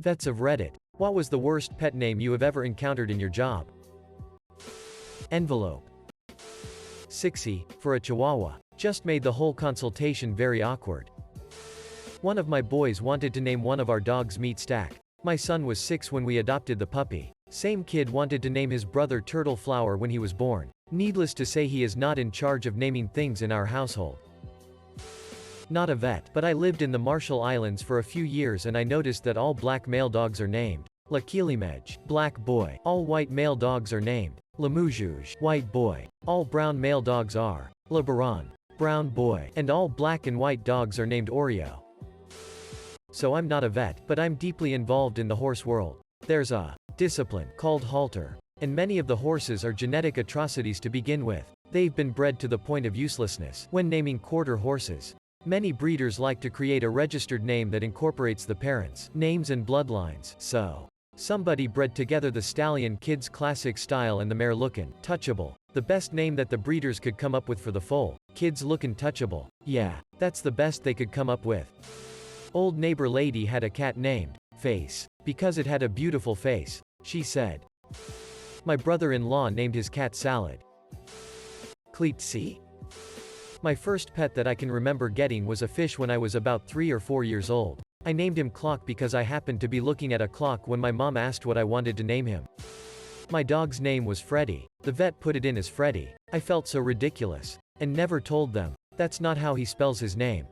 Vets of Reddit. What was the worst pet name you have ever encountered in your job? Envelope. Sixie, for a Chihuahua. Just made the whole consultation very awkward. One of my boys wanted to name one of our dogs Meat Stack. My son was 6 when we adopted the puppy. Same kid wanted to name his brother Turtle Flower when he was born. Needless to say, he is not in charge of naming things in our household. Not a vet, but I lived in the Marshall Islands for a few years and I noticed that all black male dogs are named La Kilimej, black boy. All white male dogs are named La Moujuge, white boy. All brown male dogs are La Baron, brown boy. And all black and white dogs are named Oreo. So I'm not a vet, but I'm deeply involved in the horse world. There's a discipline called halter. And many of the horses are genetic atrocities to begin with. They've been bred to the point of uselessness. When naming quarter horses, many breeders like to create a registered name that incorporates the parents' names and bloodlines. So, somebody bred together the stallion Kids Classic Style and the mare Lookin' Touchable. The best name that the breeders could come up with for the foal. Kids Lookin' Touchable. Yeah, that's the best they could come up with. Old neighbor lady had a cat named Face, because it had a beautiful face, she said. My brother-in-law named his cat Salad. Cleetsi. My first pet that I can remember getting was a fish when I was about 3 or 4 years old. I named him Clock because I happened to be looking at a clock when my mom asked what I wanted to name him. My dog's name was Freddy. The vet put it in as Freddy. I felt so ridiculous. And never told them. That's not how he spells his name.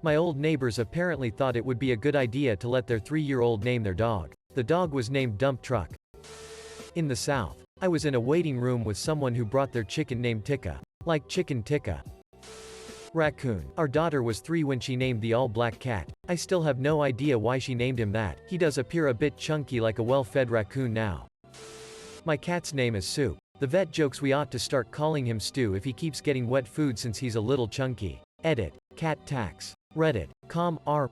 My old neighbors apparently thought it would be a good idea to let their 3-year-old name their dog. The dog was named Dump Truck. In the South, I was in a waiting room with someone who brought their chicken named Tikka. Like chicken tikka. Raccoon. Our daughter was 3 when she named the all-black cat. I still have no idea why she named him that. He does appear a bit chunky like a well-fed raccoon now. My cat's name is Soup. The vet jokes we ought to start calling him Stew if he keeps getting wet food since he's a little chunky. Edit. Cat tax. Reddit.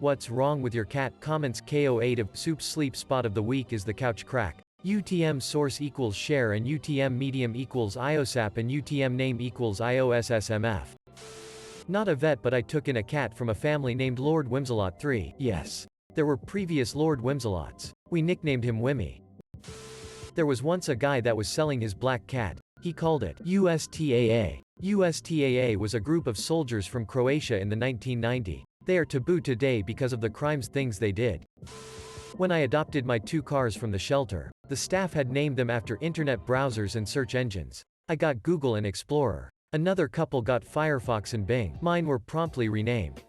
What's wrong with your cat? Comments KO8 of Soup's sleep spot of the week is the couch crack. UTM source equals share and UTM medium equals IOSAP and UTM name equals IOSSMF. Not a vet, but I took in a cat from a family named Lord Whimsalot III. Yes. There were previous Lord Whimsalots. We nicknamed him Wimmy. There was once a guy that was selling his black cat. He called it USTAA. USTAA was a group of soldiers from Croatia in the 1990s. They are taboo today because of the crimes things they did. When I adopted my 2 cars from the shelter, the staff had named them after internet browsers and search engines. I got Google and Explorer. Another couple got Firefox and Bing. Mine were promptly renamed.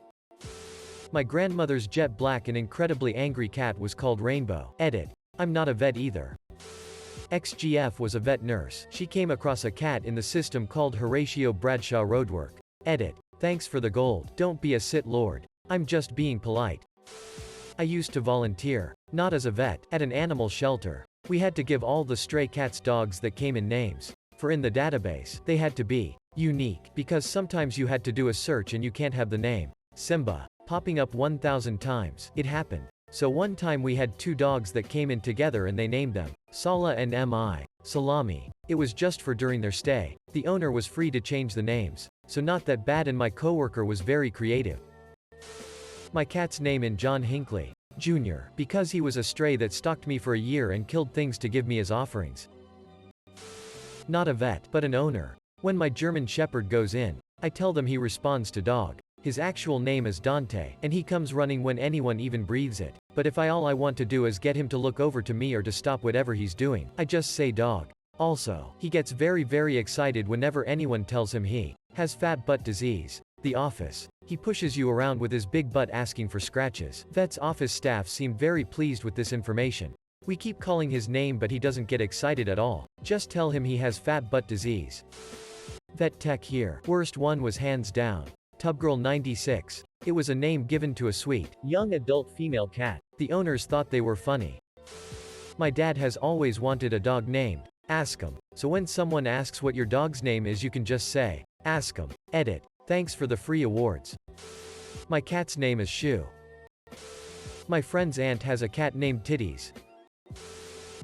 My grandmother's jet black and incredibly angry cat was called Rainbow. Edit. I'm not a vet either. XGF was a vet nurse. She came across a cat in the system called Horatio Bradshaw Roadwork. Edit. Thanks for the gold. Don't be a sit lord. I'm just being polite. I used to volunteer, not as a vet, at an animal shelter. We had to give all the stray cats dogs that came in names. For in the database, they had to be unique, because sometimes you had to do a search and you can't have the name Simba popping up 1,000 times. It happened. So one time we had 2 dogs that came in together and they named them Sala and Mi. Salami. It was just for during their stay. The owner was free to change the names. So not that bad, and my coworker was very creative. My cat's name in John Hinckley Jr. because he was a stray that stalked me for a year and killed things to give me as offerings. Not a vet, but an owner. When my German Shepherd goes in, I tell them he responds to dog. His actual name is Dante, and he comes running when anyone even breathes it. But if all I want to do is get him to look over to me or to stop whatever he's doing, I just say dog. Also, he gets very excited whenever anyone tells him he has fat butt disease. The Office. He pushes you around with his big butt asking for scratches. Vet's office staff seemed very pleased with this information. We keep calling his name but he doesn't get excited at all. Just tell him he has fat butt disease. Vet tech here. Worst one was hands down Tubgirl 96. It was a name given to a sweet, young adult female cat. The owners thought they were funny. My dad has always wanted a dog named Askum. So when someone asks what your dog's name is, you can just say Askum. Edit. Thanks for the free awards. My cat's name is Shoe. My friend's aunt has a cat named Titties.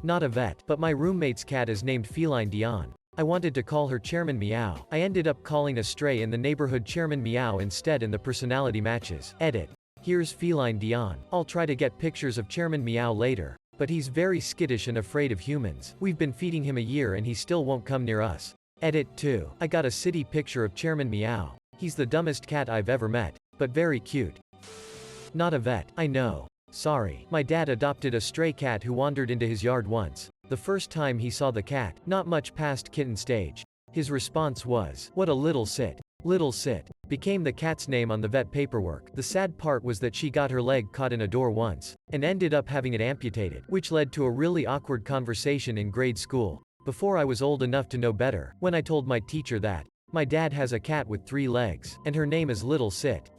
Not a vet, but my roommate's cat is named Feline Dion. I wanted to call her Chairman Meow. I ended up calling a stray in the neighborhood Chairman Meow instead, and the personality matches. Edit. Here's Feline Dion. I'll try to get pictures of Chairman Meow later, but he's very skittish and afraid of humans. We've been feeding him a year and he still won't come near us. Edit 2. I got a city picture of Chairman Meow. He's the dumbest cat I've ever met, but very cute. Not a vet, I know. Sorry. My dad adopted a stray cat who wandered into his yard once. The first time he saw the cat, not much past kitten stage, his response was, "What a little sit." Little Sit became the cat's name on the vet paperwork. The sad part was that she got her leg caught in a door once, and ended up having it amputated, which led to a really awkward conversation in grade school. Before I was old enough to know better, when I told my teacher that my dad has a cat with 3 legs, and her name is Little Sit.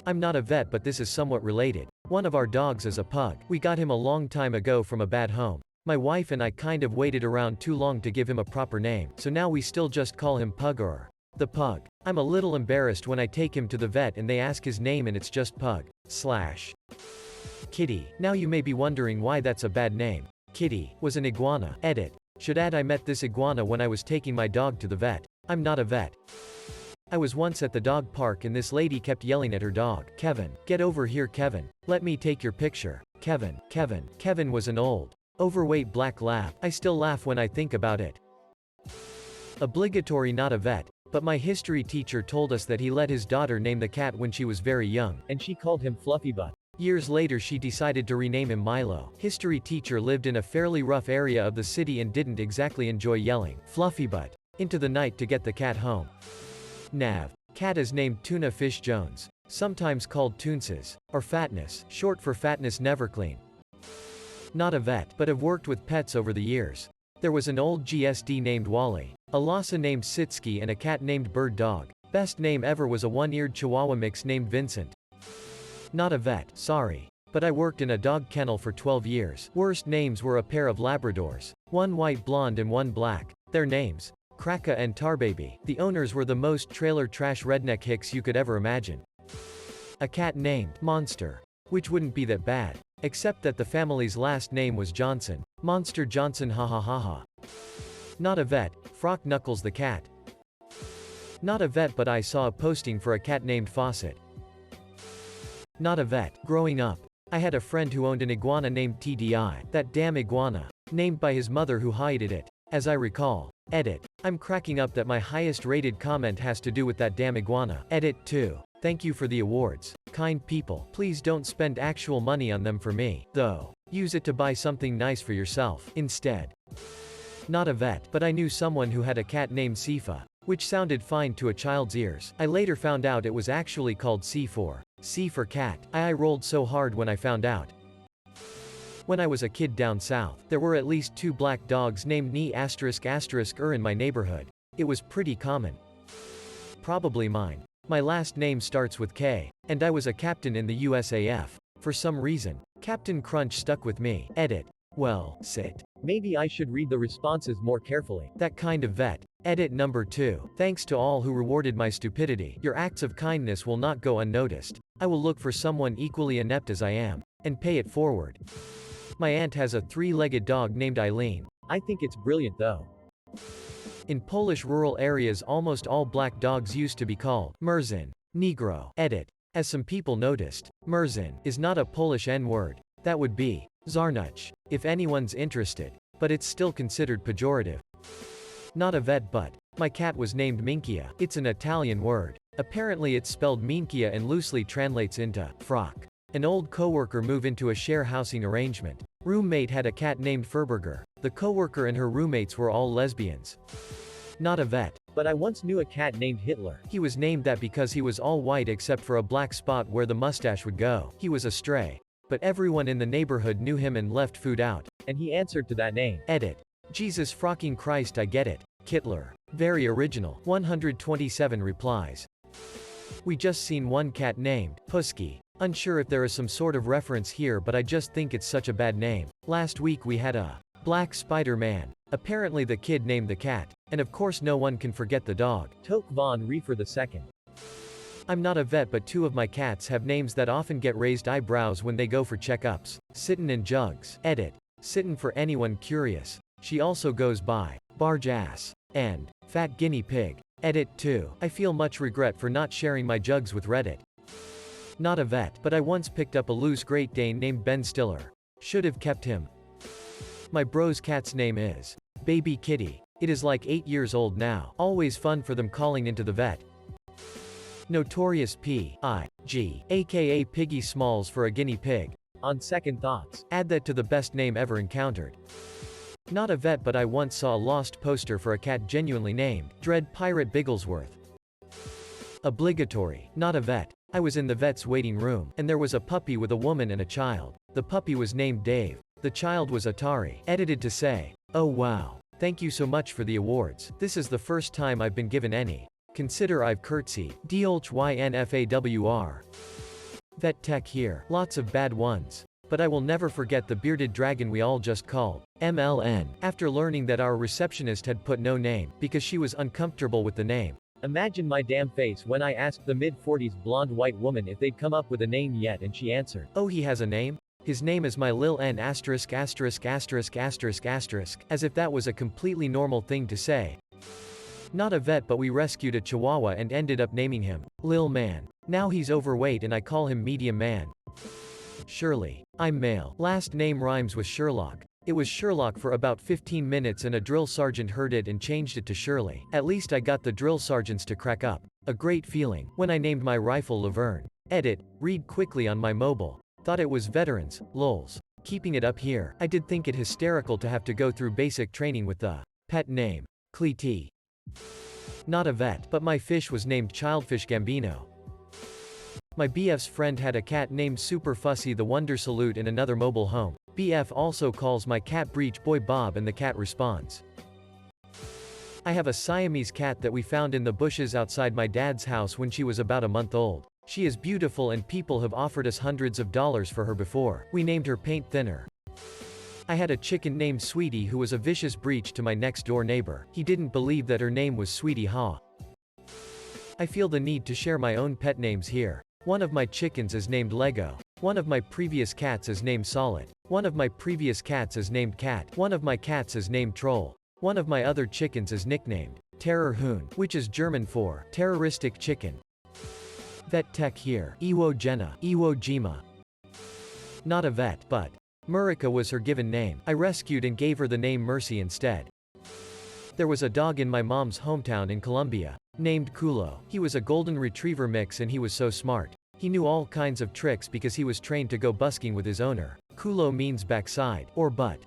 I'm not a vet, but this is somewhat related. One of our dogs is a pug. We got him a long time ago from a bad home. My wife and I kind of waited around too long to give him a proper name, so now we still just call him Pug or the Pug. I'm a little embarrassed when I take him to the vet and they ask his name and it's just Pug / Kitty. Now you may be wondering why that's a bad name. Kitty was an iguana. Edit. Should add I met this iguana when I was taking my dog to the vet. I'm not a vet. I was once at the dog park and this lady kept yelling at her dog. Kevin, get over here, Kevin. Let me take your picture. Kevin. Kevin was an old, overweight black lab. I still laugh when I think about it. Obligatory not a vet, but my history teacher told us that he let his daughter name the cat when she was very young, and she called him Fluffybutt. Years later she decided to rename him Milo. History teacher lived in a fairly rough area of the city and didn't exactly enjoy yelling Fluffybutt into the night to get the cat home. Nav. Cat is named Tuna Fish Jones, sometimes called Toonces, or Fatness, short for Fatness Neverclean. Not a vet, but have worked with pets over the years. There was an old GSD named Wally, a Lhasa named Sitsky and a cat named Bird Dog. Best name ever was a one-eared Chihuahua mix named Vincent. Not a vet, sorry. But I worked in a dog kennel for 12 years. Worst names were a pair of Labradors, one white blonde and one black. Their names, Kraka and Tarbaby. The owners were the most trailer trash redneck hicks you could ever imagine. A cat named Monster, which wouldn't be that bad, except that the family's last name was Johnson. Monster Johnson, ha ha ha ha. Not a vet. Frock Knuckles the cat. Not a vet, but I saw a posting for a cat named Fawcett. Not a vet. Growing up, I had a friend who owned an iguana named TDI. That damn iguana. Named by his mother who hated it, as I recall. Edit. I'm cracking up that my highest rated comment has to do with that damn iguana. Edit 2. Thank you for the awards, kind people. Please don't spend actual money on them for me, though. Use it to buy something nice for yourself, instead. Not a vet, but I knew someone who had a cat named Sifa, which sounded fine to a child's ears. I later found out it was actually called C4. C for cat. I rolled so hard when I found out. When I was a kid down south, there were at least 2 black dogs named Nee ***** in my neighborhood. It was pretty common. Probably mine. My last name starts with K, and I was a captain in the USAF. For some reason, Captain Crunch stuck with me. Edit. Well, sit. Maybe I should read the responses more carefully. That kind of vet. Edit number 2. Thanks to all who rewarded my stupidity. Your acts of kindness will not go unnoticed. I will look for someone equally inept as I am, and pay it forward. My aunt has a 3-legged dog named Eileen. I think it's brilliant though. In Polish rural areas almost all black dogs used to be called Murzyn, Negro. Edit. As some people noticed, Murzyn is not a Polish N-word. That would be Zarnuch, if anyone's interested. But it's still considered pejorative. Not a vet, but my cat was named Minchia. It's an Italian word. Apparently it's spelled Minchia and loosely translates into frock. An old coworker moved into a share housing arrangement. Roommate had a cat named Furburger. The coworker and her roommates were all lesbians. Not a vet, but I once knew a cat named Hitler. He was named that because he was all white except for a black spot where the mustache would go. He was a stray, but everyone in the neighborhood knew him and left food out, and he answered to that name. Edit. Jesus frocking Christ, I get it. Kittler. Very original. 127 replies. We just seen one cat named Pusky. Unsure if there is some sort of reference here, but I just think it's such a bad name. Last week we had a Black Spider-Man. Apparently the kid named the cat. And of course no one can forget the dog. Toke Von Reefer II. I'm not a vet, but 2 of my cats have names that often get raised eyebrows when they go for checkups. Sitten and Jugs. Edit. Sitten for anyone curious. She also goes by Barge Ass and Fat Guinea Pig. Edit 2. I feel much regret for not sharing my Jugs with Reddit. Not a vet, but I once picked up a loose Great Dane named Ben Stiller. Should have kept him. My bro's cat's name is Baby Kitty. It is like 8 years old now. Always fun for them calling into the vet. Notorious P.I.G. aka Piggy Smalls for a guinea pig. On second thoughts, add that to the best name ever encountered. Not a vet, but I once saw a lost poster for a cat genuinely named Dread Pirate Bigglesworth. Obligatory. Not a vet. I was in the vet's waiting room, and there was a puppy with a woman and a child. The puppy was named Dave. The child was Atari. Edited to say, "Oh wow. Thank you so much for the awards. This is the first time I've been given any. Consider I've curtsied. DOLCHYNFAWR. Vet tech here. Lots of bad ones. But I will never forget the bearded dragon we all just called MLN. After learning that our receptionist had put no name, because she was uncomfortable with the name. Imagine my damn face when I asked the mid-40s blonde white woman if they'd come up with a name yet, and she answered, "Oh, he has a name? His name is my lil n asterisk asterisk asterisk asterisk asterisk," as if that was a completely normal thing to say. Not a vet, but we rescued a Chihuahua and ended up naming him Lil Man. Now he's overweight and I call him Medium Man. Shirley. I'm male. Last name rhymes with Sherlock. It was Sherlock for about 15 minutes and a drill sergeant heard it and changed it to Shirley. At least I got the drill sergeants to crack up. A great feeling. When I named my rifle Laverne. Edit. Read quickly on my mobile. Thought it was veterans. Lols. Keeping it up here. I did think it hysterical to have to go through basic training with the pet name Cleety. Not a vet, but my fish was named Childfish Gambino. My BF's friend had a cat named Super Fussy the Wonder Salute in another mobile home. BF also calls my cat Breach Boy Bob and the cat responds. I have a Siamese cat that we found in the bushes outside my dad's house when she was about a month old. She is beautiful and people have offered us hundreds of dollars for her before. We named her Paint Thinner. I had a chicken named Sweetie who was a vicious breach to my next door neighbor. He didn't believe that her name was Sweetie Haw. I feel the need to share my own pet names here. One of my chickens is named Lego. One of my previous cats is named Solid. One of my previous cats is named Cat. One of my cats is named Troll. One of my other chickens is nicknamed Terror Hoon, which is German for terroristic chicken. Vet tech here. Iwo Jenna. Iwo Jima. Not a vet, but Murica was her given name. I rescued and gave her the name Mercy instead. There was a dog in my mom's hometown in Colombia, named Kulo. He was a golden retriever mix and he was so smart. He knew all kinds of tricks because he was trained to go busking with his owner. Kulo means backside, or butt.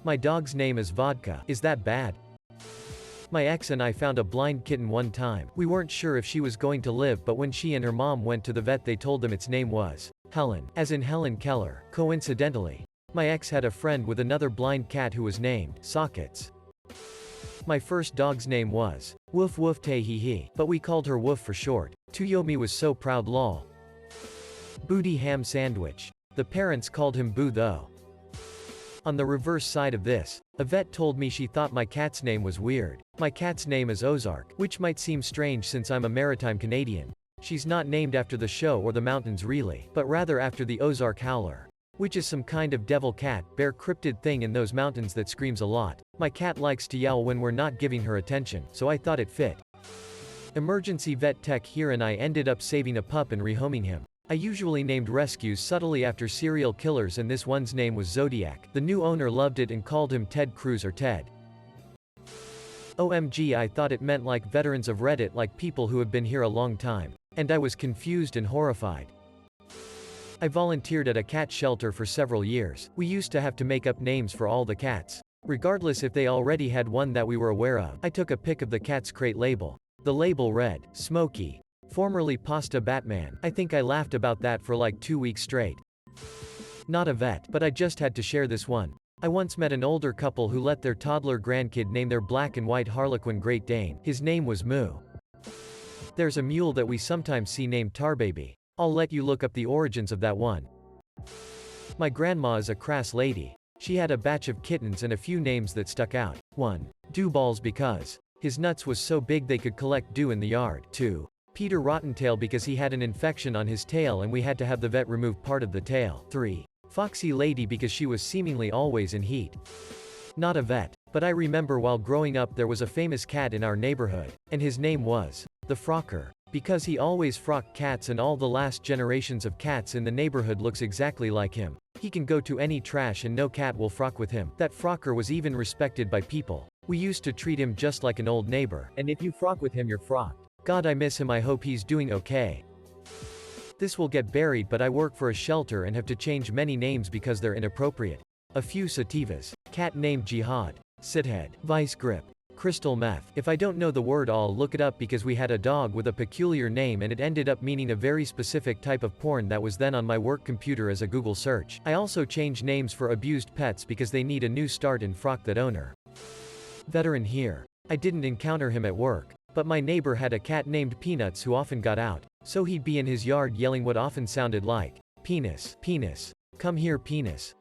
My dog's name is Vodka. Is that bad? My ex and I found a blind kitten one time. We weren't sure if she was going to live, but when she and her mom went to the vet they told them its name was Helen, as in Helen Keller. Coincidentally, my ex had a friend with another blind cat who was named Sockets. My first dog's name was Woof Woof Te Hee Hee, but we called her Woof for short. Tuyomi was so proud lol. Booty Ham Sandwich. The parents called him Boo though. On the reverse side of this, a vet told me she thought my cat's name was weird. My cat's name is Ozark, which might seem strange since I'm a maritime Canadian. She's not named after the show or the mountains really, but rather after the Ozark Howler, which is some kind of devil cat, bear cryptid thing in those mountains that screams a lot. My cat likes to yell when we're not giving her attention, so I thought it fit. Emergency vet tech here and I ended up saving a pup and rehoming him. I usually named rescues subtly after serial killers and this one's name was Zodiac. The new owner loved it and called him Ted Cruz or Ted. OMG, I thought it meant like veterans of Reddit, like people who have been here a long time. And I was confused and horrified. I volunteered at a cat shelter for several years. We used to have to make up names for all the cats, regardless if they already had one that we were aware of. I took a pic of the cat's crate label. The label read, Smokey, formerly Pasta Batman. I think I laughed about that for like 2 weeks straight. Not a vet, but I just had to share this one. I once met an older couple who let their toddler grandkid name their black and white Harlequin Great Dane. His name was Moo. There's a mule that we sometimes see named Tarbaby. I'll let you look up the origins of that one. My grandma is a crass lady. She had a batch of kittens and a few names that stuck out. 1. Dewballs because his nuts was so big they could collect dew in the yard. 2. Peter Rottentail because he had an infection on his tail and we had to have the vet remove part of the tail. 3. Foxy Lady because she was seemingly always in heat. Not a vet, but I remember while growing up there was a famous cat in our neighborhood, and his name was the Frocker, Because he always frocked cats and all the last generations of cats in the neighborhood looks exactly like him. He can go to any trash and no cat will frock with him. That frocker was even respected by people. We used to treat him just like an old neighbor. And if you frock with him, you're frocked. God, I miss him. I hope he's doing okay. This will get buried, but I work for a shelter and have to change many names because they're inappropriate. A few sativas. Cat named Jihad. Sithead. Vice grip. Crystal meth. If I don't know the word, I'll look it up because we had a dog with a peculiar name and it ended up meaning a very specific type of porn that was then on my work computer as a Google search. I also change names for abused pets because they need a new start and frock that owner. Veteran here. I didn't encounter him at work, but my neighbor had a cat named Peanuts who often got out, so he'd be in his yard yelling what often sounded like, "Penis, penis. Come here, penis."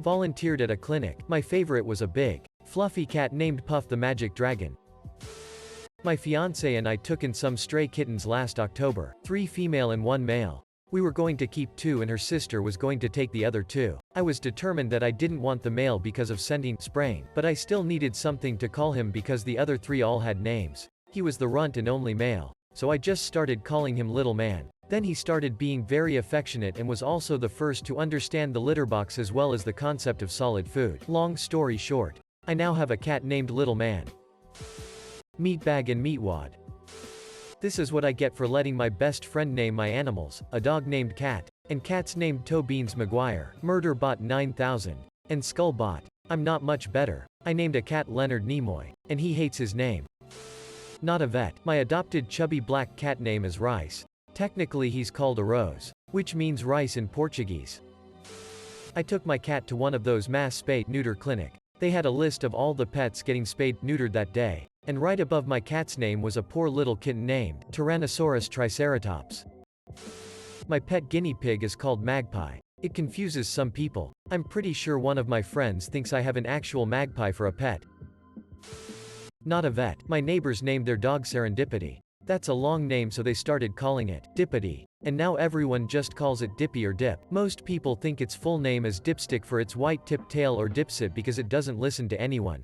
Volunteered at a clinic. My favorite was a big, fluffy cat named Puff the Magic Dragon. My fiance and I took in some stray kittens last October, 3 female and 1 male. We were going to keep 2 and her sister was going to take the other 2. I was determined that I didn't want the male because of spraying, but I still needed something to call him because the other 3 all had names. He was the runt and only male, so I just started calling him Little Man. Then he started being very affectionate and was also the first to understand the litter box as well as the concept of solid food. Long story short, I now have a cat named Little Man. Meatbag and Meatwad. This is what I get for letting my best friend name my animals, a dog named Cat, and cats named Toe Beans McGuire, Murderbot 9000, and Skullbot. I'm not much better. I named a cat Leonard Nimoy, and he hates his name. Not a vet. My adopted chubby black cat name is Rice. Technically he's called a rose, which means rice in Portuguese. I took my cat to one of those mass spay-neuter clinic. They had a list of all the pets getting spayed-neutered that day, and right above my cat's name was a poor little kitten named Tyrannosaurus triceratops. My pet guinea pig is called Magpie. It confuses some people. I'm pretty sure one of my friends thinks I have an actual magpie for a pet. Not a vet. My neighbors named their dog Serendipity. That's a long name, so they started calling it Dippity. And now everyone just calls it Dippy or Dip. Most people think its full name is Dipstick for its white tipped tail, or Dipsit because it doesn't listen to anyone.